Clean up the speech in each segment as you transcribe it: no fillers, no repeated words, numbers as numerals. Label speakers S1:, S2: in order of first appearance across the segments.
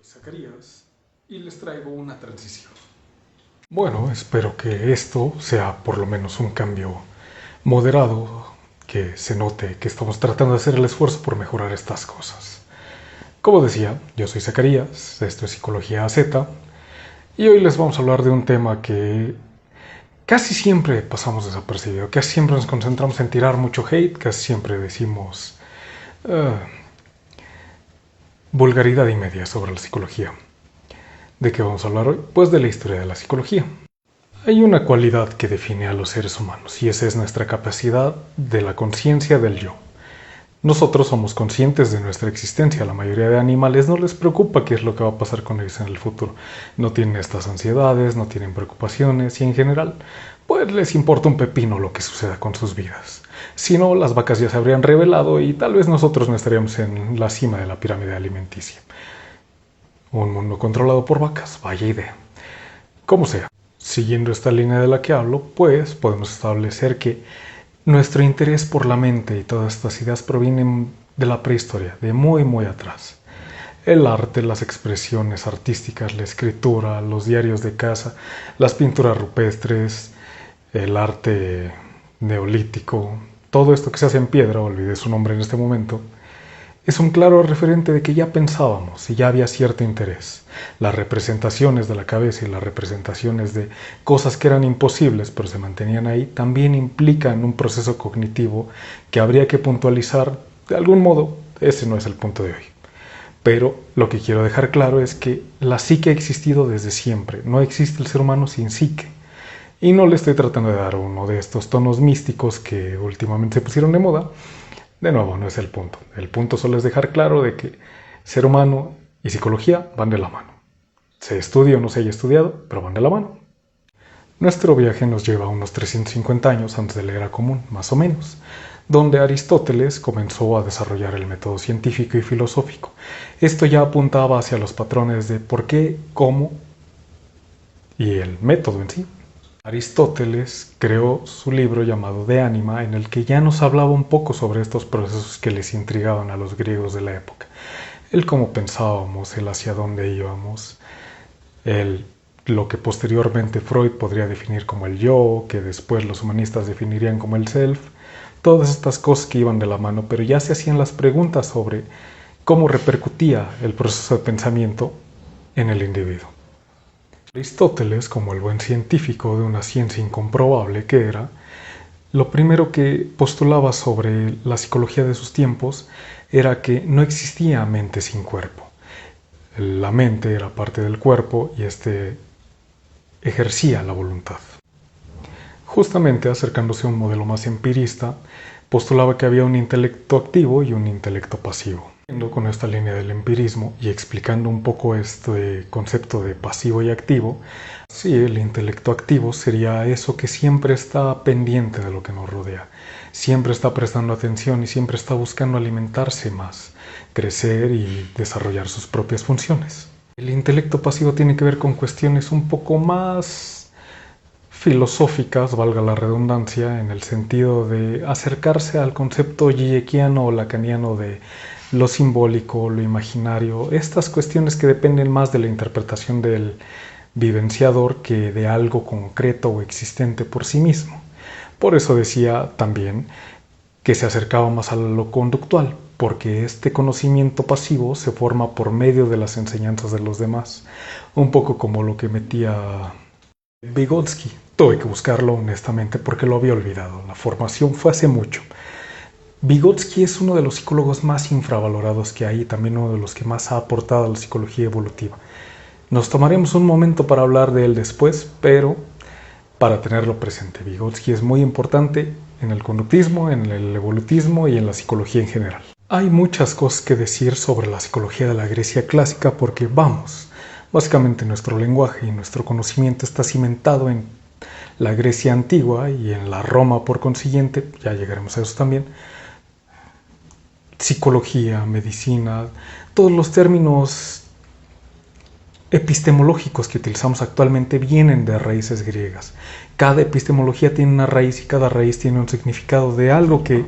S1: Zacarías y les traigo una transición. Bueno, espero que esto sea por lo menos un cambio moderado, que se note que estamos tratando de hacer el esfuerzo por mejorar estas cosas. Como decía, yo soy Zacarías, esto es Psicología AZ, y hoy les vamos a hablar de un tema que casi siempre pasamos desapercibido, casi siempre nos concentramos en tirar mucho hate, casi siempre decimos vulgaridad y media sobre la psicología. ¿De qué vamos a hablar hoy? Pues de la historia de la psicología. Hay una cualidad que define a los seres humanos y esa es nuestra capacidad de la conciencia del yo. Nosotros somos conscientes de nuestra existencia. A la mayoría de animales no les preocupa qué es lo que va a pasar con ellos en el futuro. No tienen estas ansiedades, no tienen preocupaciones y en general, pues les importa un pepino lo que suceda con sus vidas. Si no, las vacas ya se habrían revelado y tal vez nosotros no estaríamos en la cima de la pirámide alimenticia. Un mundo controlado por vacas, vaya idea. Como sea, siguiendo esta línea de la que hablo, pues podemos establecer que nuestro interés por la mente y todas estas ideas provienen de la prehistoria, de muy atrás. El arte, las expresiones artísticas, la escritura, los diarios de caza, las pinturas rupestres, el arte neolítico, todo esto que se hace en piedra, olvidé su nombre en este momento, es un claro referente de que ya pensábamos y ya había cierto interés. Las representaciones de la cabeza y las representaciones de cosas que eran imposibles pero se mantenían ahí también implican un proceso cognitivo que habría que puntualizar de algún modo. Ese no es el punto de hoy. Pero lo que quiero dejar claro es que la psique ha existido desde siempre. No existe el ser humano sin psique. Y no le estoy tratando de dar uno de estos tonos místicos que últimamente se pusieron de moda. De nuevo, no es el punto. El punto solo es dejar claro de que ser humano y psicología van de la mano. Se estudie o no se haya estudiado, pero van de la mano. Nuestro viaje nos lleva a unos 350 años antes de la era común, más o menos, donde Aristóteles comenzó a desarrollar el método científico y filosófico. Esto ya apuntaba hacia los patrones de por qué, cómo y el método en sí. Aristóteles creó su libro llamado De Anima, en el que ya nos hablaba un poco sobre estos procesos que les intrigaban a los griegos de la época. El cómo pensábamos, el hacia dónde íbamos, lo que posteriormente Freud podría definir como el yo, que después los humanistas definirían como el self, todas estas cosas que iban de la mano, pero ya se hacían las preguntas sobre cómo repercutía el proceso de pensamiento en el individuo. Aristóteles, como el buen científico de una ciencia incomprobable que era, lo primero que postulaba sobre la psicología de sus tiempos era que no existía mente sin cuerpo. La mente era parte del cuerpo y éste ejercía la voluntad. Justamente acercándose a un modelo más empirista, postulaba que había un intelecto activo y un intelecto pasivo. Con esta línea del empirismo y explicando un poco este concepto de pasivo y activo, sí, el intelecto activo sería eso que siempre está pendiente de lo que nos rodea, siempre está prestando atención y siempre está buscando alimentarse más, crecer y desarrollar sus propias funciones. El intelecto pasivo tiene que ver con cuestiones un poco más filosóficas, valga la redundancia, en el sentido de acercarse al concepto gigekiano o lacaniano de lo simbólico, lo imaginario, estas cuestiones que dependen más de la interpretación del vivenciador que de algo concreto o existente por sí mismo. Por eso decía también que se acercaba más a lo conductual, porque este conocimiento pasivo se forma por medio de las enseñanzas de los demás, un poco como lo que metía Vygotsky. Tuve que buscarlo honestamente porque lo había olvidado, la formación fue hace mucho. Vygotsky es uno de los psicólogos más infravalorados que hay y también uno de los que más ha aportado a la psicología evolutiva. Nos tomaremos un momento para hablar de él después, pero para tenerlo presente. Vygotsky es muy importante en el conductismo, en el evolutismo y en la psicología en general. Hay muchas cosas que decir sobre la psicología de la Grecia clásica porque, básicamente nuestro lenguaje y nuestro conocimiento está cimentado en la Grecia antigua y en la Roma por consiguiente, ya llegaremos a eso también. Psicología, medicina, todos los términos epistemológicos que utilizamos actualmente vienen de raíces griegas. Cada epistemología tiene una raíz y cada raíz tiene un significado de algo que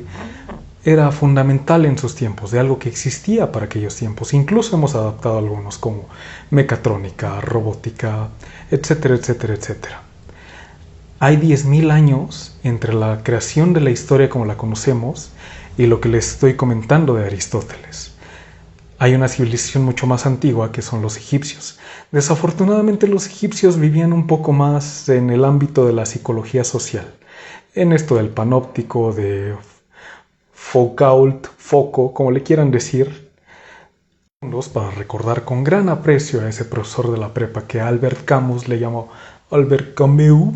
S1: era fundamental en sus tiempos, de algo que existía para aquellos tiempos. Incluso hemos adaptado algunos como mecatrónica, robótica, etcétera, etcétera, etcétera. Hay 10.000 años entre la creación de la historia como la conocemos y lo que les estoy comentando de Aristóteles. Hay una civilización mucho más antigua que son los egipcios. Desafortunadamente los egipcios vivían un poco más en el ámbito de la psicología social, en esto del panóptico, de Foucault, Foco, como le quieran decir, para recordar con gran aprecio a ese profesor de la prepa que Albert Camus le llamó Albert Camus.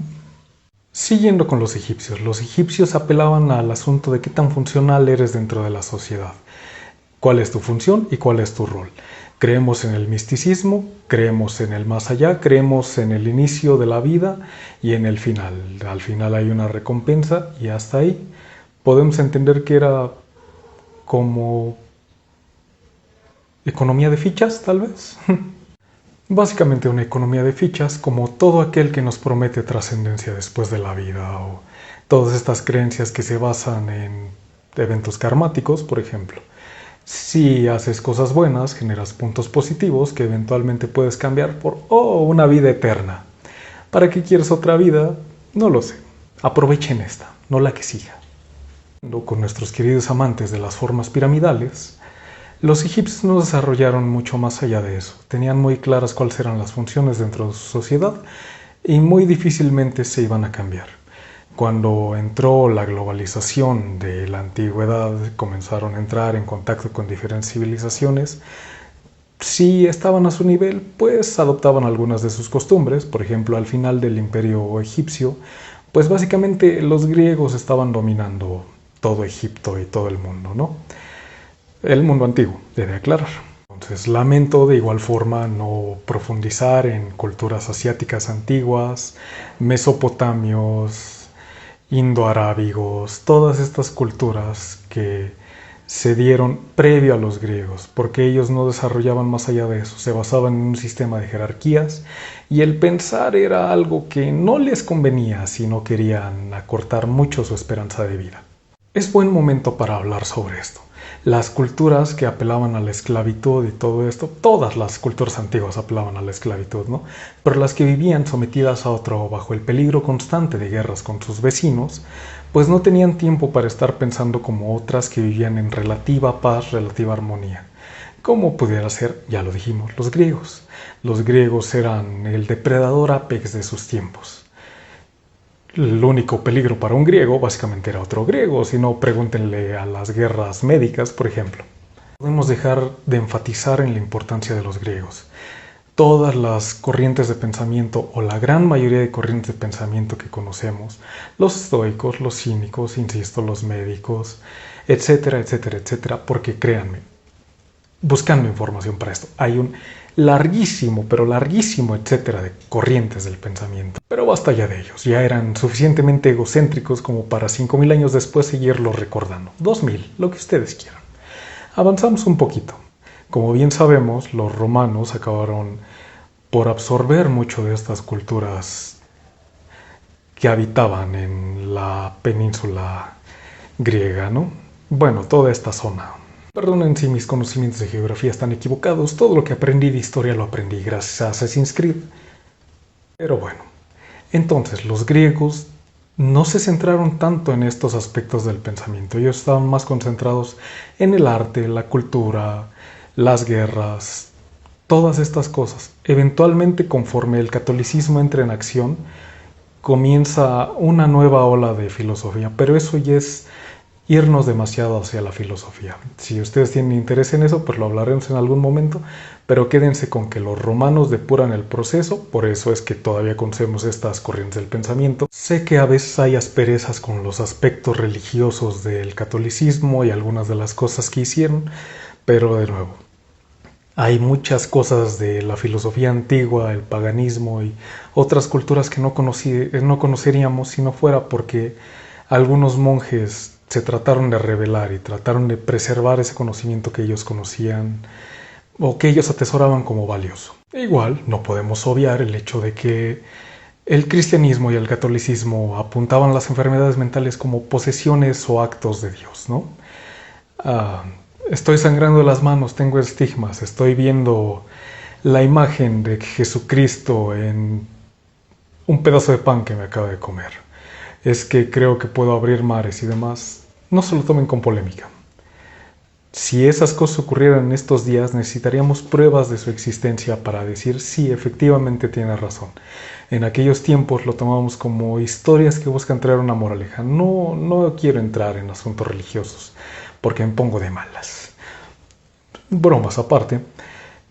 S1: Siguiendo con los egipcios apelaban al asunto de qué tan funcional eres dentro de la sociedad, cuál es tu función y cuál es tu rol. Creemos en el misticismo, creemos en el más allá, creemos en el inicio de la vida y en el final. Al final hay una recompensa y hasta ahí. Podemos entender que era como economía de fichas, tal vez. Básicamente una economía de fichas como todo aquel que nos promete trascendencia después de la vida, o todas estas creencias que se basan en eventos karmáticos, por ejemplo. Si haces cosas buenas, generas puntos positivos que eventualmente puedes cambiar por una vida eterna. ¿Para qué quieres otra vida? No lo sé. Aprovechen esta, no la que siga. Con nuestros queridos amantes de las formas piramidales, los egipcios no desarrollaron mucho más allá de eso. Tenían muy claras cuáles eran las funciones dentro de su sociedad y muy difícilmente se iban a cambiar. Cuando entró la globalización de la antigüedad, comenzaron a entrar en contacto con diferentes civilizaciones. Si estaban a su nivel, pues adoptaban algunas de sus costumbres. Por ejemplo, al final del imperio egipcio, pues básicamente los griegos estaban dominando todo Egipto y todo el mundo, ¿no? El mundo antiguo, debe aclarar. Entonces, lamento de igual forma no profundizar en culturas asiáticas antiguas, mesopotamios, indoarábigos, todas estas culturas que se dieron previo a los griegos, porque ellos no desarrollaban más allá de eso, se basaban en un sistema de jerarquías y el pensar era algo que no les convenía si no querían acortar mucho su esperanza de vida. Es buen momento para hablar sobre esto. Las culturas que apelaban a la esclavitud y todo esto, todas las culturas antiguas apelaban a la esclavitud, ¿no? Pero las que vivían sometidas a otro bajo el peligro constante de guerras con sus vecinos, pues no tenían tiempo para estar pensando como otras que vivían en relativa paz, relativa armonía. Como pudiera ser, ya lo dijimos, los griegos. Los griegos eran el depredador apex de sus tiempos. El único peligro para un griego básicamente era otro griego, si no pregúntenle a las guerras médicas, por ejemplo. Podemos dejar de enfatizar en la importancia de los griegos. Todas las corrientes de pensamiento, o la gran mayoría de corrientes de pensamiento que conocemos, los estoicos, los cínicos, insisto, los médicos, etcétera, etcétera, etcétera, porque créanme, buscando información para esto, hay un larguísimo, pero larguísimo, etcétera, de corrientes del pensamiento. Pero basta ya de ellos, ya eran suficientemente egocéntricos como para 5.000 años después seguirlos recordando. 2.000, lo que ustedes quieran. Avanzamos un poquito. Como bien sabemos, los romanos acabaron por absorber mucho de estas culturas que habitaban en la península griega, ¿no? Bueno, toda esta zona. Perdonen si mis conocimientos de geografía están equivocados, todo lo que aprendí de historia lo aprendí gracias a Assassin's Creed. Pero bueno, entonces los griegos no se centraron tanto en estos aspectos del pensamiento, ellos estaban más concentrados en el arte, la cultura, las guerras, todas estas cosas. Eventualmente, conforme el catolicismo entra en acción, comienza una nueva ola de filosofía, pero eso ya es irnos demasiado hacia la filosofía. Si ustedes tienen interés en eso, pues lo hablaremos en algún momento, pero quédense con que los romanos depuran el proceso, por eso es que todavía conocemos estas corrientes del pensamiento. Sé que a veces hay asperezas con los aspectos religiosos del catolicismo y algunas de las cosas que hicieron, pero de nuevo, hay muchas cosas de la filosofía antigua, el paganismo y otras culturas que no conoceríamos si no fuera porque algunos monjes se trataron de revelar y trataron de preservar ese conocimiento que ellos conocían o que ellos atesoraban como valioso. Igual, no podemos obviar el hecho de que el cristianismo y el catolicismo apuntaban las enfermedades mentales como posesiones o actos de Dios, ¿no? Ah, estoy sangrando las manos, tengo estigmas, estoy viendo la imagen de Jesucristo en un pedazo de pan que me acabo de comer. Es que creo que puedo abrir mares y demás. No se lo tomen con polémica. Si esas cosas ocurrieran en estos días, necesitaríamos pruebas de su existencia para decir sí, efectivamente tiene razón. En aquellos tiempos lo tomamos como historias que buscan traer una moraleja. No quiero entrar en asuntos religiosos, porque me pongo de malas. Bromas aparte,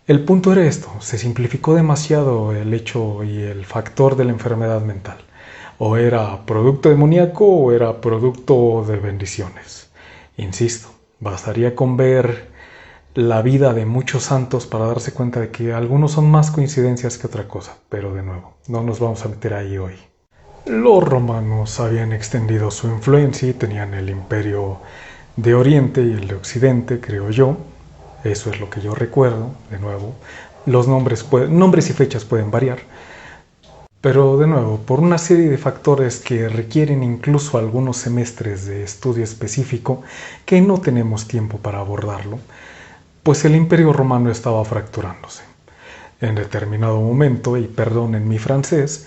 S1: el punto era esto: se simplificó demasiado el hecho y el factor de la enfermedad mental. O era producto demoníaco o era producto de bendiciones. Insisto, bastaría con ver la vida de muchos santos para darse cuenta de que algunos son más coincidencias que otra cosa, pero de nuevo, no nos vamos a meter ahí hoy. Los romanos habían extendido su influencia y tenían el imperio de Oriente y el de Occidente, creo yo. Eso es lo que yo recuerdo, de nuevo. Los nombres y fechas pueden variar. Pero de nuevo, por una serie de factores que requieren incluso algunos semestres de estudio específico que no tenemos tiempo para abordarlo, pues el Imperio Romano estaba fracturándose. En determinado momento, y perdonen mi francés,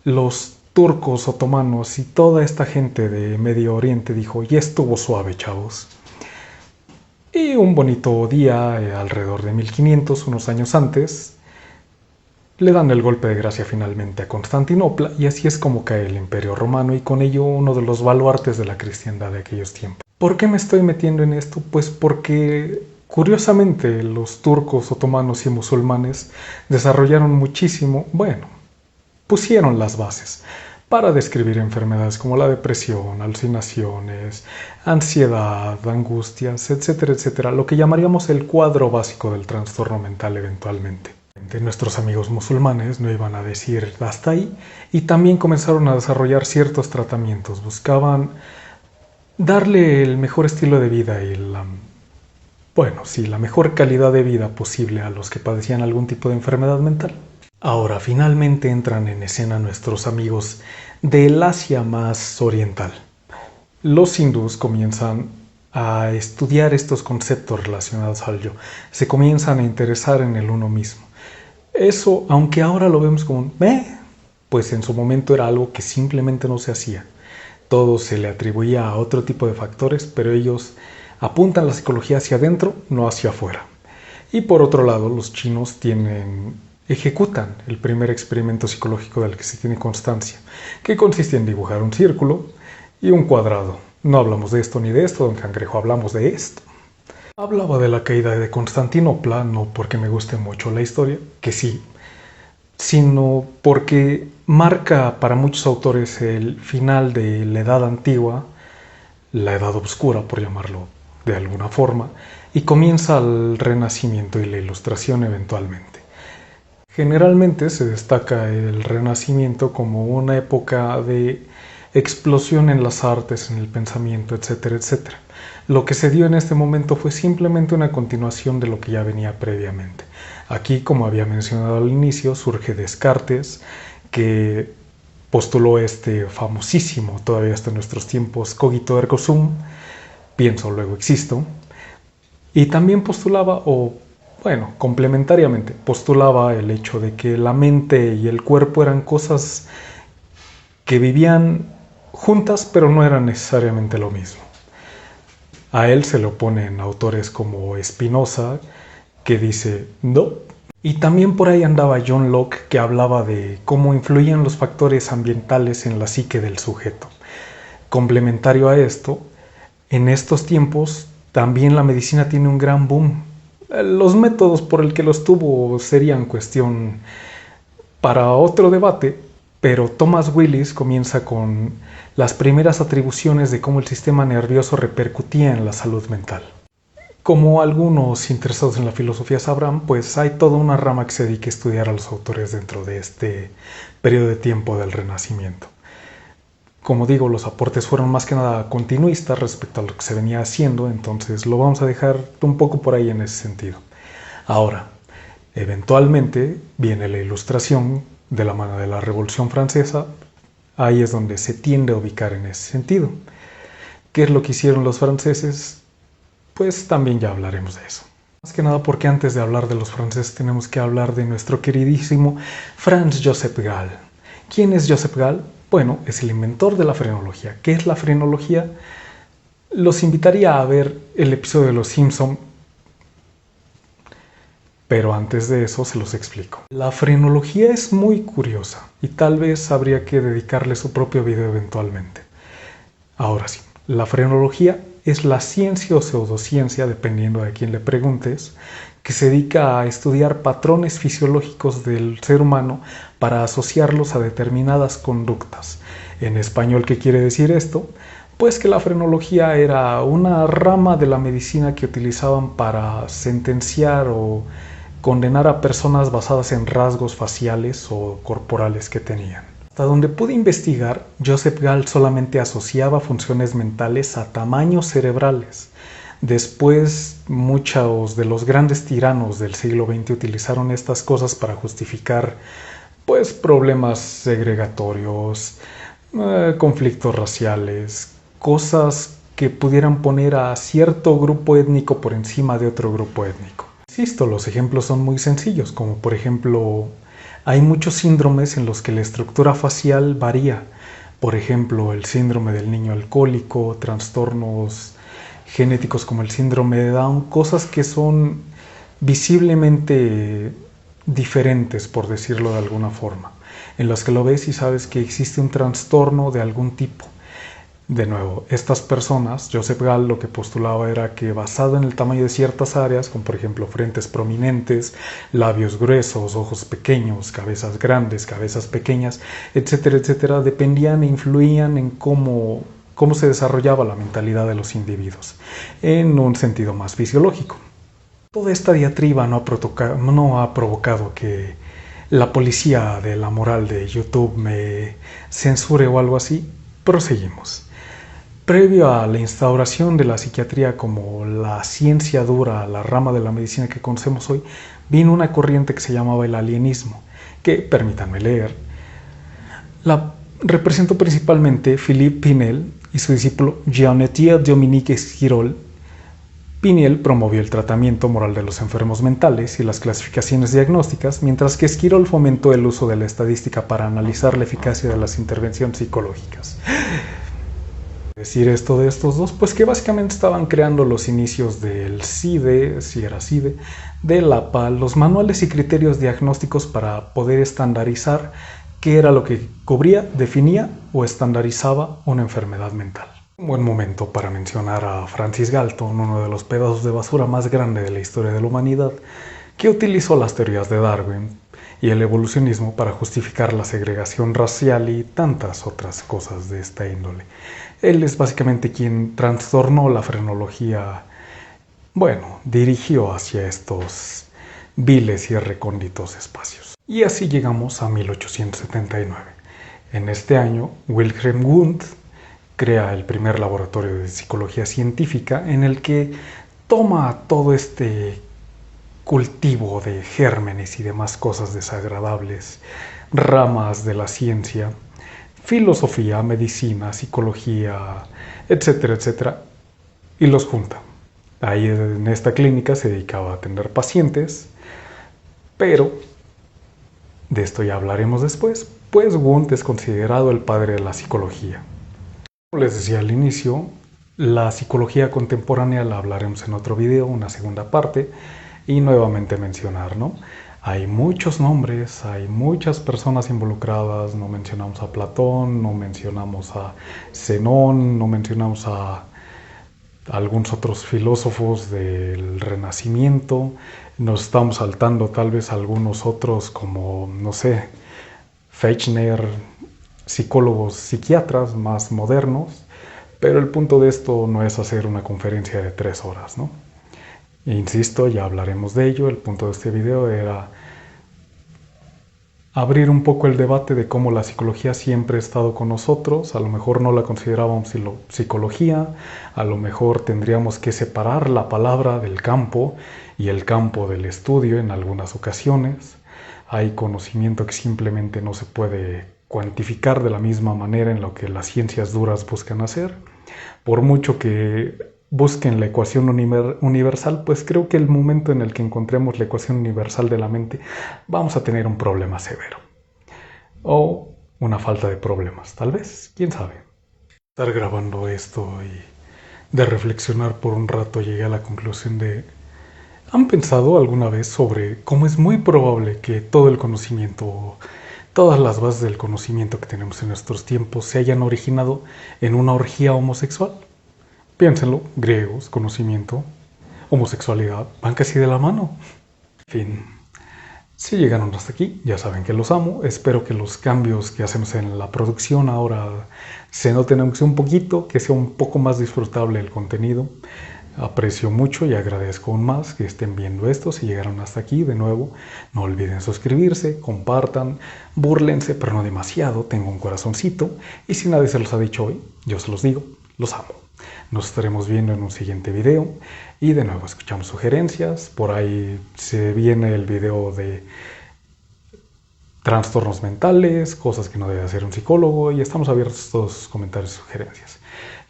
S1: los turcos, otomanos y toda esta gente de Medio Oriente dijo: ya estuvo suave, chavos. Y un bonito día, alrededor de 1500, unos años antes, le dan el golpe de gracia finalmente a Constantinopla, y así es como cae el Imperio Romano y con ello uno de los baluartes de la cristiandad de aquellos tiempos. ¿Por qué me estoy metiendo en esto? Pues porque curiosamente los turcos, otomanos y musulmanes desarrollaron muchísimo, pusieron las bases para describir enfermedades como la depresión, alucinaciones, ansiedad, angustias, etcétera, etcétera, lo que llamaríamos el cuadro básico del trastorno mental eventualmente. Nuestros amigos musulmanes no iban a decir hasta ahí y también comenzaron a desarrollar ciertos tratamientos. Buscaban darle el mejor estilo de vida y la mejor calidad de vida posible a los que padecían algún tipo de enfermedad mental. Ahora finalmente entran en escena nuestros amigos del Asia más oriental. Los hindús comienzan a estudiar estos conceptos relacionados al yo. Se comienzan a interesar en el uno mismo. Eso, aunque ahora lo vemos como pues en su momento era algo que simplemente no se hacía. Todo se le atribuía a otro tipo de factores, pero ellos apuntan la psicología hacia adentro, no hacia afuera. Y por otro lado, los chinos ejecutan el primer experimento psicológico del que se tiene constancia, que consiste en dibujar un círculo y un cuadrado. No hablamos de esto ni de esto, don Cangrejo, hablamos de esto. Hablaba de la caída de Constantinopla, no porque me guste mucho la historia, que sí, sino porque marca para muchos autores el final de la Edad Antigua, la Edad Oscura, por llamarlo de alguna forma, y comienza el Renacimiento y la Ilustración eventualmente. Generalmente se destaca el Renacimiento como una época de explosión en las artes, en el pensamiento, etcétera, etcétera. Lo que se dio en este momento fue simplemente una continuación de lo que ya venía previamente. Aquí, como había mencionado al inicio, surge Descartes, que postuló este famosísimo, todavía hasta nuestros tiempos, cogito ergo sum, pienso luego existo, y también postulaba, complementariamente, postulaba el hecho de que la mente y el cuerpo eran cosas que vivían juntas, pero no eran necesariamente lo mismo. A él se le oponen autores como Spinoza, que dice no. Y también por ahí andaba John Locke, que hablaba de cómo influían los factores ambientales en la psique del sujeto. Complementario a esto, en estos tiempos también la medicina tiene un gran boom. Los métodos por el que los tuvo serían cuestión para otro debate, pero Thomas Willis comienza con las primeras atribuciones de cómo el sistema nervioso repercutía en la salud mental. Como algunos interesados en la filosofía sabrán, pues hay toda una rama que se dedica a estudiar a los autores dentro de este periodo de tiempo del Renacimiento. Como digo, los aportes fueron más que nada continuistas respecto a lo que se venía haciendo, entonces lo vamos a dejar un poco por ahí en ese sentido. Ahora, eventualmente viene la Ilustración de la mano de la Revolución Francesa. Ahí es donde se tiende a ubicar en ese sentido. ¿Qué es lo que hicieron los franceses? pues también ya hablaremos de eso. Más que nada porque antes de hablar de los franceses tenemos que hablar de nuestro queridísimo Franz Joseph Gall. ¿Quién es Joseph Gall? Bueno, es el inventor de la frenología. ¿Qué es la frenología? Los invitaría a ver el episodio de Los Simpson, pero antes de eso se los explico. La frenología es muy curiosa y tal vez habría que dedicarle su propio video eventualmente. Ahora sí, la frenología es la ciencia o pseudociencia, dependiendo de quién le preguntes, que se dedica a estudiar patrones fisiológicos del ser humano para asociarlos a determinadas conductas. En español, ¿qué quiere decir esto? Pues que la frenología era una rama de la medicina que utilizaban para sentenciar o condenar a personas basadas en rasgos faciales o corporales que tenían. Hasta donde pude investigar, Joseph Gall solamente asociaba funciones mentales a tamaños cerebrales. Después, muchos de los grandes tiranos del siglo XX utilizaron estas cosas para justificar problemas segregatorios, conflictos raciales, cosas que pudieran poner a cierto grupo étnico por encima de otro grupo étnico. Insisto, los ejemplos son muy sencillos, como por ejemplo, hay muchos síndromes en los que la estructura facial varía. Por ejemplo, el síndrome del niño alcohólico, trastornos genéticos como el síndrome de Down, cosas que son visiblemente diferentes, por decirlo de alguna forma, en las que lo ves y sabes que existe un trastorno de algún tipo. De nuevo, estas personas, Joseph Gall lo que postulaba era que basado en el tamaño de ciertas áreas, como por ejemplo frentes prominentes, labios gruesos, ojos pequeños, cabezas grandes, cabezas pequeñas, etcétera, etcétera, dependían e influían en cómo se desarrollaba la mentalidad de los individuos, en un sentido más fisiológico. Toda esta diatriba no ha provocado que la policía de la moral de YouTube me censure o algo así. Proseguimos. Previo a la instauración de la psiquiatría como la ciencia dura, la rama de la medicina que conocemos hoy, vino una corriente que se llamaba el alienismo, que, permítanme leer, la representó principalmente Philippe Pinel y su discípulo Jean-Étienne Dominique Esquirol. Pinel promovió el tratamiento moral de los enfermos mentales y las clasificaciones diagnósticas, mientras que Esquirol fomentó el uso de la estadística para analizar la eficacia de las intervenciones psicológicas. Decir esto de estos dos, pues que básicamente estaban creando los inicios del CIDE, si era CIDE, de la PAL, los manuales y criterios diagnósticos para poder estandarizar qué era lo que cubría, definía o estandarizaba una enfermedad mental. Un buen momento para mencionar a Francis Galton, uno de los pedazos de basura más grande de la historia de la humanidad, que utilizó las teorías de Darwin y el evolucionismo para justificar la segregación racial y tantas otras cosas de esta índole. Él es básicamente quien trastornó la frenología, dirigió hacia estos viles y recónditos espacios. Y así llegamos a 1879. En este año, Wilhelm Wundt crea el primer laboratorio de psicología científica en el que toma todo este cultivo de gérmenes y demás cosas desagradables, ramas de la ciencia, filosofía, medicina, psicología, etcétera, etcétera, y los junta. Ahí en esta clínica se dedicaba a atender pacientes, pero de esto ya hablaremos después, pues Wundt es considerado el padre de la psicología. Como les decía al inicio, la psicología contemporánea la hablaremos en otro video, una segunda parte, y nuevamente mencionar, ¿no? Hay muchos nombres, hay muchas personas involucradas, no mencionamos a Platón, no mencionamos a Zenón, no mencionamos a algunos otros filósofos del Renacimiento, nos estamos saltando tal vez algunos otros como, no sé, Fechner, psicólogos, psiquiatras más modernos, pero el punto de esto no es hacer una conferencia de 3 horas, ¿no? Insisto, ya hablaremos de ello. El punto de este video era abrir un poco el debate de cómo la psicología siempre ha estado con nosotros. A lo mejor no la considerábamos psicología, a lo mejor tendríamos que separar la palabra del campo y el campo del estudio en algunas ocasiones. Hay conocimiento que simplemente no se puede cuantificar de la misma manera en lo que las ciencias duras buscan hacer. Por mucho que busquen la ecuación universal, pues creo que el momento en el que encontremos la ecuación universal de la mente, vamos a tener un problema severo. O una falta de problemas, tal vez, quién sabe. Estar grabando esto y de reflexionar por un rato llegué a la conclusión de... ¿Han pensado alguna vez sobre cómo es muy probable que todo el conocimiento, todas las bases del conocimiento que tenemos en nuestros tiempos se hayan originado en una orgía homosexual? Piénsenlo, griegos, conocimiento, homosexualidad, van casi de la mano. En fin, si llegaron hasta aquí, ya saben que los amo. Espero que los cambios que hacemos en la producción ahora se noten aunque sea un poquito, que sea un poco más disfrutable el contenido. Aprecio mucho y agradezco aún más que estén viendo esto. Si llegaron hasta aquí, de nuevo, no olviden suscribirse, compartan, búrlense, pero no demasiado, tengo un corazoncito. Y si nadie se los ha dicho hoy, yo se los digo, los amo. Nos estaremos viendo en un siguiente video y de nuevo escuchamos sugerencias. Por ahí se viene el video de trastornos mentales, cosas que no debe hacer un psicólogo y estamos abiertos a todos sus comentarios y sugerencias.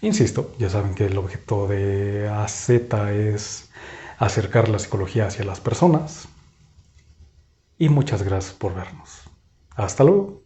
S1: Insisto, ya saben que el objeto de AZ es acercar la psicología hacia las personas y muchas gracias por vernos. Hasta luego.